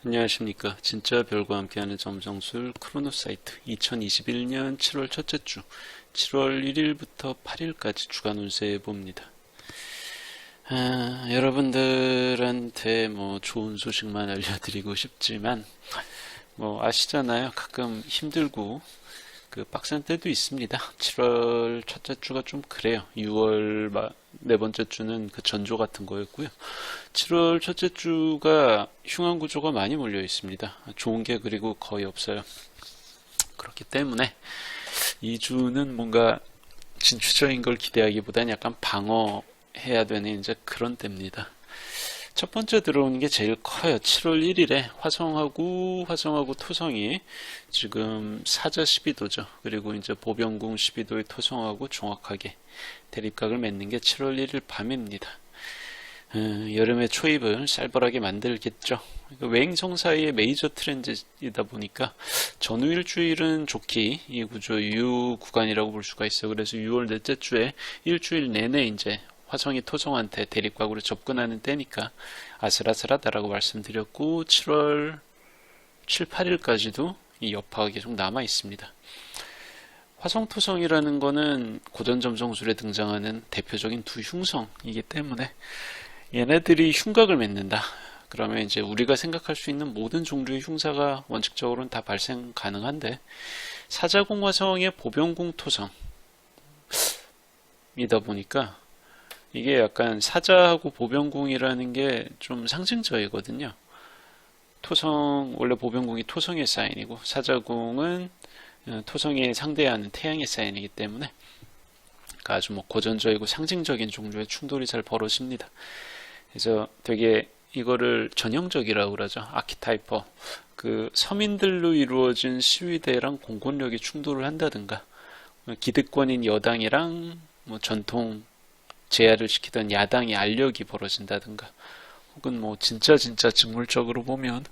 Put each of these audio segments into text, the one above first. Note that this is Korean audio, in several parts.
안녕하십니까. 진짜 별과 함께하는 점성술 크로노사이트 2021년 7월 첫째 주 7월 1일부터 8일까지 주간 운세 봅니다. 여러분들한테 좋은 소식만 알려드리고 싶지만 아시잖아요. 가끔 힘들고 빡센 때도 있습니다. 7월 첫째 주가 좀 그래요. 6월 네 번째 주는 전조 같은 거였고요. 7월 첫째 주가 흉한 구조가 많이 몰려 있습니다. 좋은 게 그리고 거의 없어요. 그렇기 때문에 이 주는 뭔가 진취적인 걸 기대하기보다는 약간 방어해야 되는 이제 그런 때입니다. 첫 번째 들어오는 게 제일 커요. 7월 1일에 화성하고 토성이 지금 사자 12도죠. 그리고 이제 보병궁 12도의 토성하고 정확하게 대립각을 맺는 게 7월 1일 밤입니다. 여름의 초입을 쌀벌하게 만들겠죠. 외행성 사이의 메이저 트렌드이다 보니까 전후 일주일은 좋기 이 구조 유 구간이라고 볼 수가 있어요. 그래서 6월 넷째 주에 일주일 내내 이제 화성이 토성한테 대립각으로 접근하는 때니까 아슬아슬하다라고 말씀드렸고 7월 7, 8일까지도 이 여파가 계속 남아 있습니다. 화성토성이라는 거는 고전 점성술에 등장하는 대표적인 두 흉성이기 때문에 얘네들이 흉각을 맺는다. 그러면 이제 우리가 생각할 수 있는 모든 종류의 흉사가 원칙적으로는 다 발생 가능한데 사자궁 화성의 보병궁 토성이다 보니까 이게 약간 사자하고 보병궁이라는 게 좀 상징적이거든요. 토성, 원래 보병궁이 토성의 사인이고 사자궁은 토성이 상대하는 태양의 사인이기 때문에 아주 고전적이고 상징적인 종류의 충돌이 잘 벌어집니다. 그래서 되게 이거를 전형적이라고 그러죠. 아키타이퍼. 서민들로 이루어진 시위대랑 공권력이 충돌을 한다든가 기득권인 여당이랑 전통 제야를 시키던 야당의 알력이 벌어진다든가 혹은 진짜 직물적으로 보면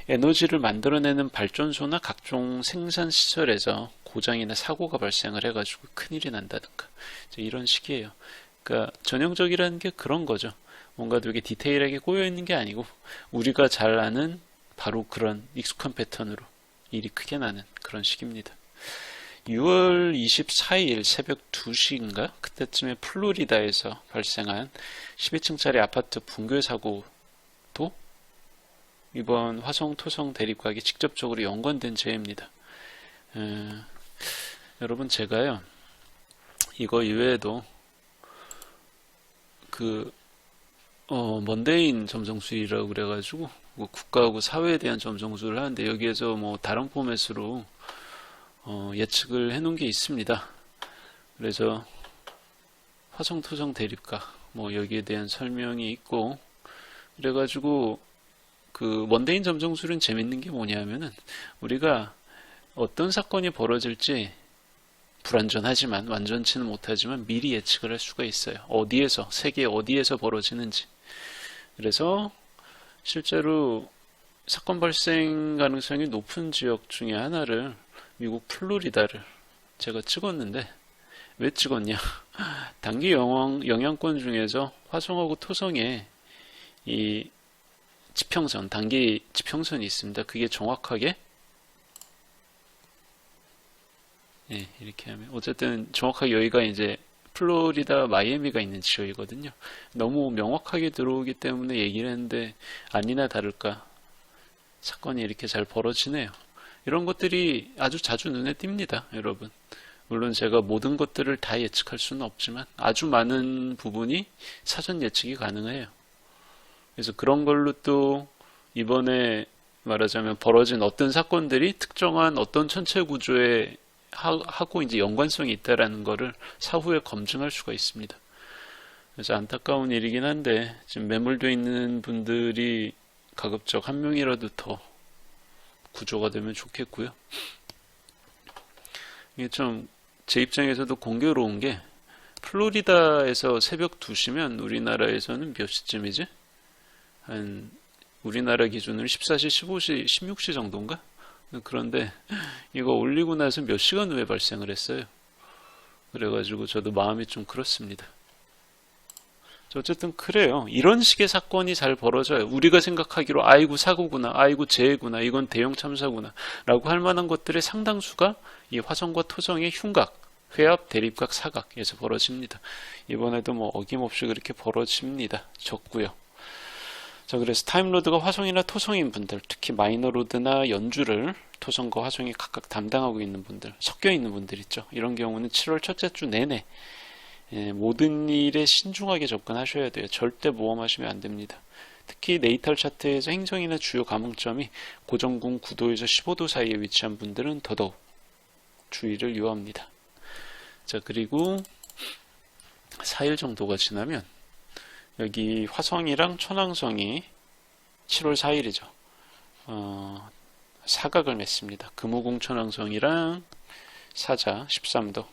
에너지를 만들어내는 발전소나 각종 생산 시설에서 고장이나 사고가 발생을 해가지고 큰일이 난다든가 이런 식이에요. 그러니까 전형적이라는 게 그런 거죠. 뭔가 되게 디테일하게 꼬여있는 게 아니고 우리가 잘 아는 바로 그런 익숙한 패턴으로 일이 크게 나는 그런 식입니다. 6월 24일 새벽 2시인가? 그때쯤에 플로리다에서 발생한 12층짜리 아파트 붕괴 사고도 이번 화성 토성 대립각이 직접적으로 연관된 재해입니다. 여러분 제가요 이거 이외에도 먼데인 점성술이라고 그래가지고 국가하고 사회에 대한 점성술을 하는데 여기에서 다른 포맷으로 예측을 해놓은 게 있습니다. 그래서 화성 토성 대립각 여기에 대한 설명이 있고 그래가지고 먼데인 점성술은 재밌는 게 뭐냐면은 우리가 어떤 사건이 벌어질지 불완전하지만 완전치는 못하지만 미리 예측을 할 수가 있어요. 어디에서 세계 어디에서 벌어지는지. 그래서 실제로 사건 발생 가능성이 높은 지역 중에 하나를 미국 플로리다를 제가 찍었는데 왜 찍었냐? 단기 영향권 중에서 화성하고 토성에 이 지평선, 단기 지평선이 있습니다. 그게 정확하게 이렇게 하면 어쨌든 정확하게 여기가 이제 플로리다 마이애미가 있는 지역이거든요. 너무 명확하게 들어오기 때문에 얘기를 했는데 아니나 다를까 사건이 이렇게 잘 벌어지네요. 이런 것들이 아주 자주 눈에 띕니다, 여러분. 물론 제가 모든 것들을 다 예측할 수는 없지만 아주 많은 부분이 사전 예측이 가능해요. 그래서 그런 걸로 또 이번에 말하자면 벌어진 어떤 사건들이 특정한 어떤 천체 구조에 하고 이제 연관성이 있다라는 거를 사후에 검증할 수가 있습니다. 그래서 안타까운 일이긴 한데 지금 매몰되어 있는 분들이 가급적 한 명이라도 더 구조가 되면 좋겠고요. 이게 좀 제 입장에서도 공교로운 게 플로리다에서 새벽 2시면 우리나라에서는 몇 시쯤이지? 우리나라 기준으로 14시, 15시, 16시 정도인가? 그런데 이거 올리고 나서 몇 시간 후에 발생을 했어요. 그래가지고 저도 마음이 좀 그렇습니다. 어쨌든 그래요. 이런 식의 사건이 잘 벌어져요. 우리가 생각하기로 아이고 사고구나, 아이고 재해구나, 이건 대형 참사구나 라고 할 만한 것들의 상당수가 이 화성과 토성의 흉각, 회합, 대립각, 사각에서 벌어집니다. 이번에도 뭐 어김없이 그렇게 벌어집니다. 적고요. 자, 그래서 타임로드가 화성이나 토성인 분들, 특히 마이너로드나 연주를 토성과 화성이 각각 담당하고 있는 분들, 섞여 있는 분들 있죠. 이런 경우는 7월 첫째 주 내내 모든 일에 신중하게 접근하셔야 돼요. 절대 모험하시면 안 됩니다. 특히 네이탈 차트에서 행성이나 주요 감흥점이 고정궁 9도에서 15도 사이에 위치한 분들은 더더욱 주의를 요합니다. 자, 그리고 4일 정도가 지나면 여기 화성이랑 천왕성이 7월 4일이죠. 사각을 맺습니다. 금호궁 천왕성이랑 사자 13도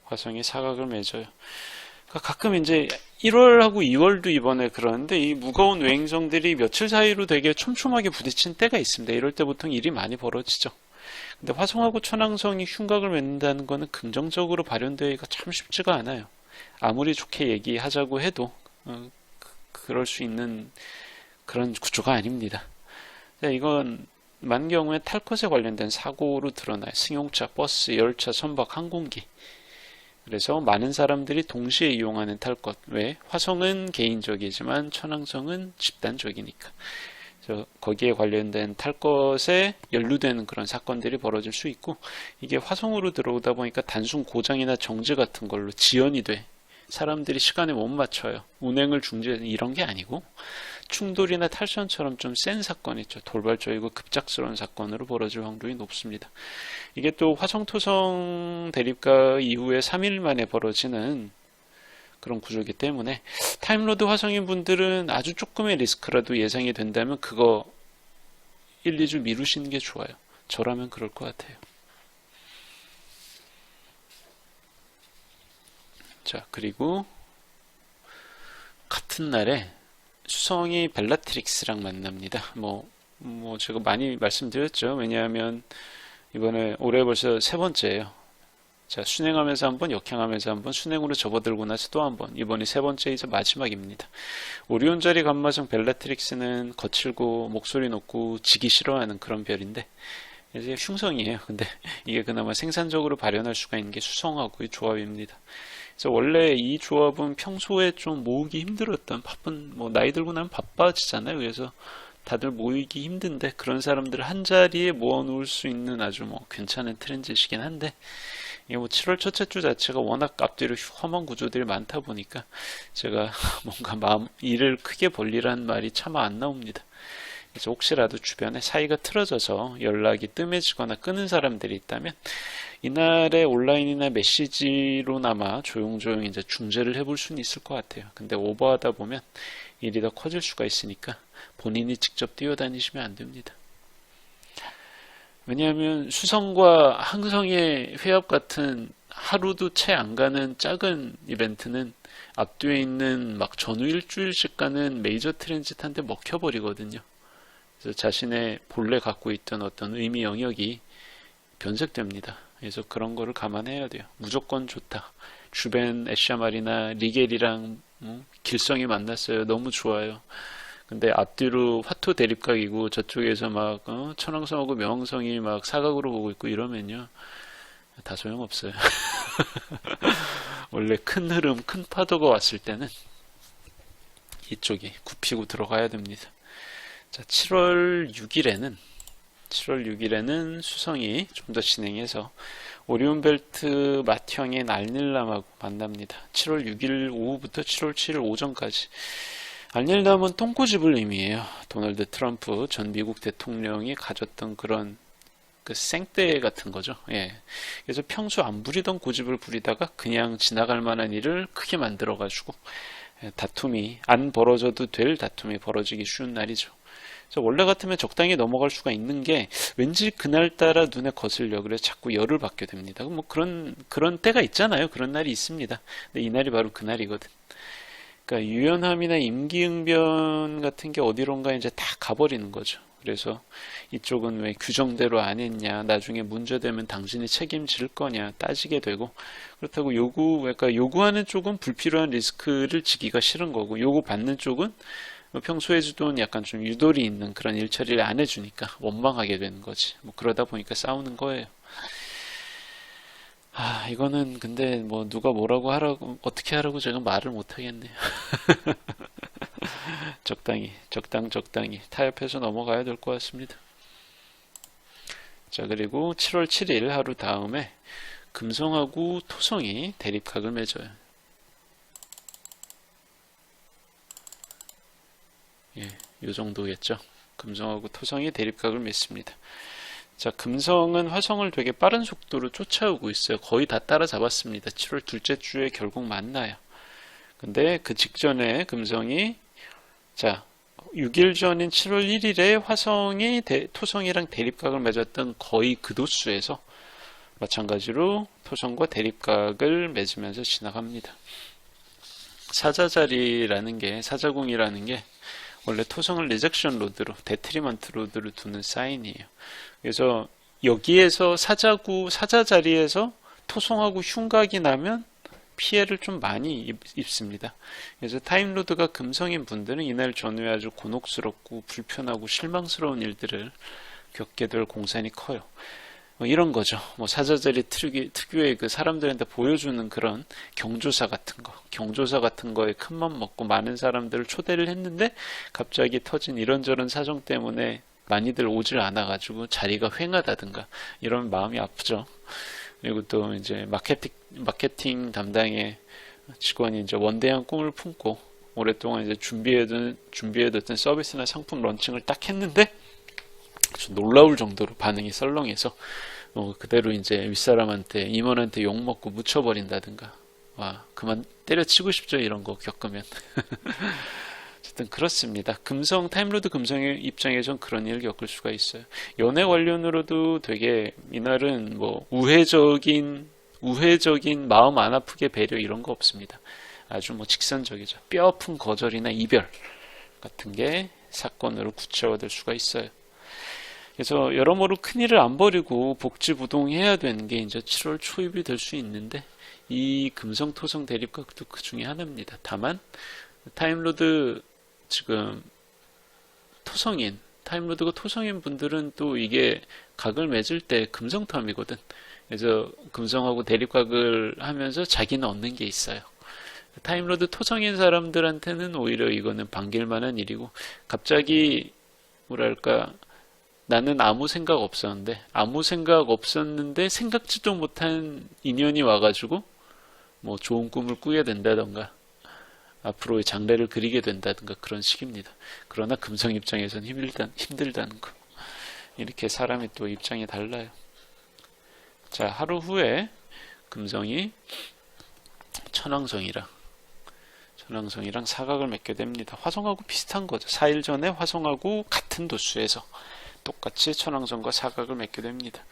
화성이 사각을 맺어요. 그러니까 가끔 이제 1월하고 2월도 이번에 그러는데 이 무거운 외행성들이 며칠 사이로 되게 촘촘하게 부딪힌 때가 있습니다. 이럴 때 보통 일이 많이 벌어지죠. 근데 화성하고 천왕성이 흉각을 맺는다는 거는 긍정적으로 발현되기가 참 쉽지가 않아요. 아무리 좋게 얘기하자고 해도 그럴 수 있는 그런 구조가 아닙니다. 이건 많은 경우에 탈 것에 관련된 사고로 드러나요. 승용차, 버스, 열차, 선박, 항공기. 그래서 많은 사람들이 동시에 이용하는 탈 것. 왜? 화성은 개인적이지만 천왕성은 집단적이니까. 그래서 거기에 관련된 탈 것에 연루되는 그런 사건들이 벌어질 수 있고, 이게 화성으로 들어오다 보니까 단순 고장이나 정지 같은 걸로 지연이 돼. 사람들이 시간에 못 맞춰요. 운행을 중지하는 이런 게 아니고 충돌이나 탈선처럼 좀 센 사건 있죠. 돌발적이고 급작스러운 사건으로 벌어질 확률이 높습니다. 이게 또 화성-토성 대립각 이후에 3일 만에 벌어지는 그런 구조이기 때문에 타임로드 화성인 분들은 아주 조금의 리스크라도 예상이 된다면 그거 1, 2주 미루시는 게 좋아요. 저라면 그럴 것 같아요. 자, 그리고 같은 날에 수성이 벨라트릭스랑 만납니다. 뭐 제가 많이 말씀드렸죠. 왜냐하면 이번에 올해 벌써 세 번째예요. 자, 순행하면서 한 번, 역행하면서 한 번, 순행으로 접어들고 나서 또 한 번. 이번이 세 번째이자 마지막입니다. 오리온 자리 감마성 벨라트릭스는 거칠고 목소리 높고 지기 싫어하는 그런 별인데 이제 흉성이에요. 근데 이게 그나마 생산적으로 발현할 수가 있는 게 수성하고의 조합입니다. 그래서 원래 이 조합은 평소에 좀 모으기 힘들었던 바쁜 나이 들고 나면 바빠지잖아요. 그래서 다들 모이기 힘든데 그런 사람들을 한 자리에 모아 놓을 수 있는 아주 괜찮은 트렌드이긴 한데 이게 7월 첫째 주 자체가 워낙 앞뒤로 험한 구조들이 많다 보니까 제가 뭔가 일을 크게 벌리라는 말이 차마 안 나옵니다. 그래서 혹시라도 주변에 사이가 틀어져서 연락이 뜸해지거나 끊은 사람들이 있다면 이날의 온라인이나 메시지로나마 조용조용 이제 중재를 해볼 수는 있을 것 같아요. 근데 오버하다 보면 일이 더 커질 수가 있으니까 본인이 직접 뛰어다니시면 안 됩니다. 왜냐하면 수성과 항성의 회합 같은 하루도 채 안 가는 작은 이벤트는 앞뒤에 있는 막 전후 일주일씩 가는 메이저 트랜짓한테 먹혀버리거든요. 그래서 자신의 본래 갖고 있던 어떤 의미 영역이 변색됩니다. 그래서 그런 거를 감안해야 돼요. 무조건 좋다. 주벤 에샤말이나 리겔이랑 길성이 만났어요. 너무 좋아요. 근데 앞뒤로 화토 대립각이고 저쪽에서 막 천왕성하고 명왕성이 막 사각으로 보고 있고 이러면요. 다 소용없어요. 원래 큰 흐름, 큰 파도가 왔을 때는 이쪽이 굽히고 들어가야 됩니다. 자, 7월 6일에는 수성이 좀 더 진행해서 오리온 벨트 맏형의 알닐남하고 만납니다. 7월 6일 오후부터 7월 7일 오전까지. 알닐남은 똥꼬집을 의미해요. 도널드 트럼프 전 미국 대통령이 가졌던 그런 그 생떼 같은 거죠. 예. 그래서 평소 안 부리던 고집을 부리다가 그냥 지나갈 만한 일을 크게 만들어가지고 다툼이 안 벌어져도 될 다툼이 벌어지기 쉬운 날이죠. 그래서 원래 같으면 적당히 넘어갈 수가 있는 게 왠지 그날따라 눈에 거슬려 그래서 자꾸 열을 받게 됩니다. 그런 때가 있잖아요. 그런 날이 있습니다. 근데 이 날이 바로 그날이거든. 그러니까 유연함이나 임기응변 같은 게 어디론가 이제 다 가버리는 거죠. 그래서 이쪽은 왜 규정대로 안 했냐, 나중에 문제되면 당신이 책임질 거냐 따지게 되고, 그렇다고 그러니까 요구하는 쪽은 불필요한 리스크를 지기가 싫은 거고, 요구받는 쪽은 평소에 주던 약간 좀 유도리 있는 그런 일처리를 안 해주니까 원망하게 되는 거지. 뭐 그러다 보니까 싸우는 거예요. 이거는 근데 뭐 누가 뭐라고 하라고, 어떻게 하라고 제가 말을 못 하겠네요. 적당히 타협해서 넘어가야 될 것 같습니다. 자, 그리고 7월 7일 하루 다음에 금성하고 토성이 대립각을 맺어요. 예, 요 정도겠죠. 금성하고 토성이 대립각을 맺습니다. 자, 금성은 화성을 되게 빠른 속도로 쫓아오고 있어요. 거의 다 따라잡았습니다. 7월 둘째 주에 결국 만나요. 근데 그 직전에 금성이, 자, 6일 전인 7월 1일에 화성이 토성이랑 대립각을 맺었던 거의 그 도수에서 마찬가지로 토성과 대립각을 맺으면서 지나갑니다. 사자궁이라는 게 원래 토성을 리젝션 로드로, 데트리먼트 로드로 두는 사인이에요. 그래서 여기에서 사자 자리에서 토성하고 흉각이 나면 피해를 좀 많이 입습니다. 그래서 타임로드가 금성인 분들은 이날 전후에 아주 곤혹스럽고 불편하고 실망스러운 일들을 겪게 될 공산이 커요. 이런 거죠. 사자자리 특유의 그 사람들한테 보여주는 그런 경조사 같은 거에 큰맘 먹고 많은 사람들을 초대를 했는데 갑자기 터진 이런저런 사정 때문에 많이들 오질 않아가지고 자리가 휑하다든가 이런 마음이 아프죠. 그리고 또 이제 마케팅 담당의 직원이 이제 원대한 꿈을 품고 오랫동안 이제 준비해뒀던 서비스나 상품 런칭을 딱 했는데 놀라울 정도로 반응이 썰렁해서 그대로 이제 윗사람한테 임원한테 욕먹고 묻혀버린다든가, 와 그만 때려치고 싶죠. 이런 거 겪으면. 어쨌든 그렇습니다. 타임로드 금성의 입장에선 그런 일을 겪을 수가 있어요. 연애 관련으로도 되게 이날은 우회적인 마음 안 아프게 배려 이런 거 없습니다. 아주 직선적이죠. 뼈아픈 거절이나 이별 같은 게 사건으로 구체화될 수가 있어요. 그래서 여러모로 큰일을 안 벌이고 복지부동해야 되는 게 이제 7월 초입이 될 수 있는데, 이 금성토성 대립각도 그 중에 하나입니다. 다만 타임로드 지금 타임로드가 토성인 분들은 또 이게 각을 맺을 때 금성텀이거든. 그래서 금성하고 대립각을 하면서 자기는 얻는 게 있어요. 타임로드 토성인 사람들한테는 오히려 이거는 반길 만한 일이고, 갑자기 뭐랄까, 나는 아무 생각 없었는데 생각지도 못한 인연이 와가지고 좋은 꿈을 꾸게 된다던가 앞으로의 장래를 그리게 된다든가 그런 식입니다. 그러나 금성 입장에서는 힘들다는 거. 이렇게 사람이 또 입장이 달라요. 자, 하루 후에 금성이 천왕성이랑 사각을 맺게 됩니다. 화성하고 비슷한 거죠. 4일 전에 화성하고 같은 도수에서 똑같이 천왕성과 사각을 맺게 됩니다.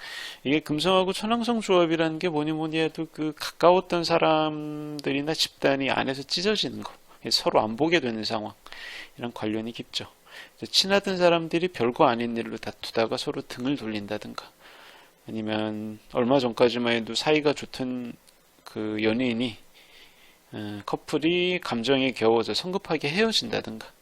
이게 금성하고 천왕성 조합이라는 게 뭐니 해도 그 가까웠던 사람들이나 집단이 안에서 찢어지는 거, 서로 안 보게 되는 상황, 이런 관련이 깊죠. 친하던 사람들이 별거 아닌 일로 다투다가 서로 등을 돌린다든가, 아니면 얼마 전까지만 해도 사이가 좋던 그 연예인이 커플이 감정에 겨워져 성급하게 헤어진다든가,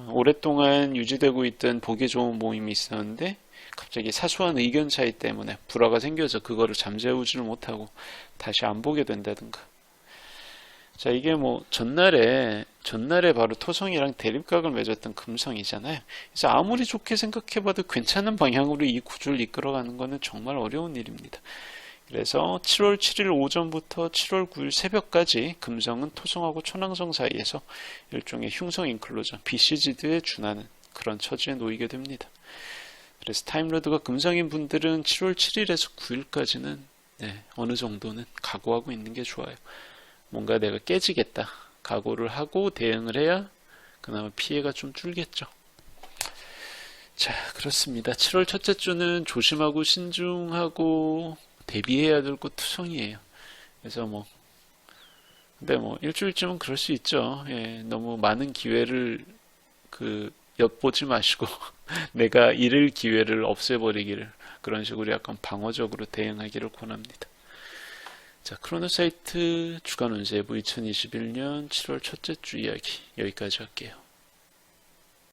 오랫동안 유지되고 있던 보기 좋은 모임이 있었는데 갑자기 사소한 의견 차이 때문에 불화가 생겨서 그거를 잠재우지를 못하고 다시 안 보게 된다든가. 자, 이게 전날에 바로 토성이랑 대립각을 맺었던 금성이잖아요. 그래서 아무리 좋게 생각해봐도 괜찮은 방향으로 이 구조를 이끌어가는 것은 정말 어려운 일입니다. 그래서 7월 7일 오전부터 7월 9일 새벽까지 금성은 토성하고 천왕성 사이에서 일종의 흉성 인클로전, BCGD에 준하는 그런 처지에 놓이게 됩니다. 그래서 타임로드가 금성인 분들은 7월 7일에서 9일까지는 어느 정도는 각오하고 있는 게 좋아요. 뭔가 내가 깨지겠다 각오를 하고 대응을 해야 그나마 피해가 좀 줄겠죠. 자, 그렇습니다. 7월 첫째 주는 조심하고 신중하고 대비해야 될 곳 투성이에요. 그래서 근데 일주일쯤은 그럴 수 있죠. 예, 너무 많은 기회를 엿보지 마시고 내가 잃을 기회를 없애버리기를 그런 식으로 약간 방어적으로 대응하기를 권합니다. 자, 크로노사이트 주간 운세 예보 2021년 7월 첫째 주 이야기 여기까지 할게요.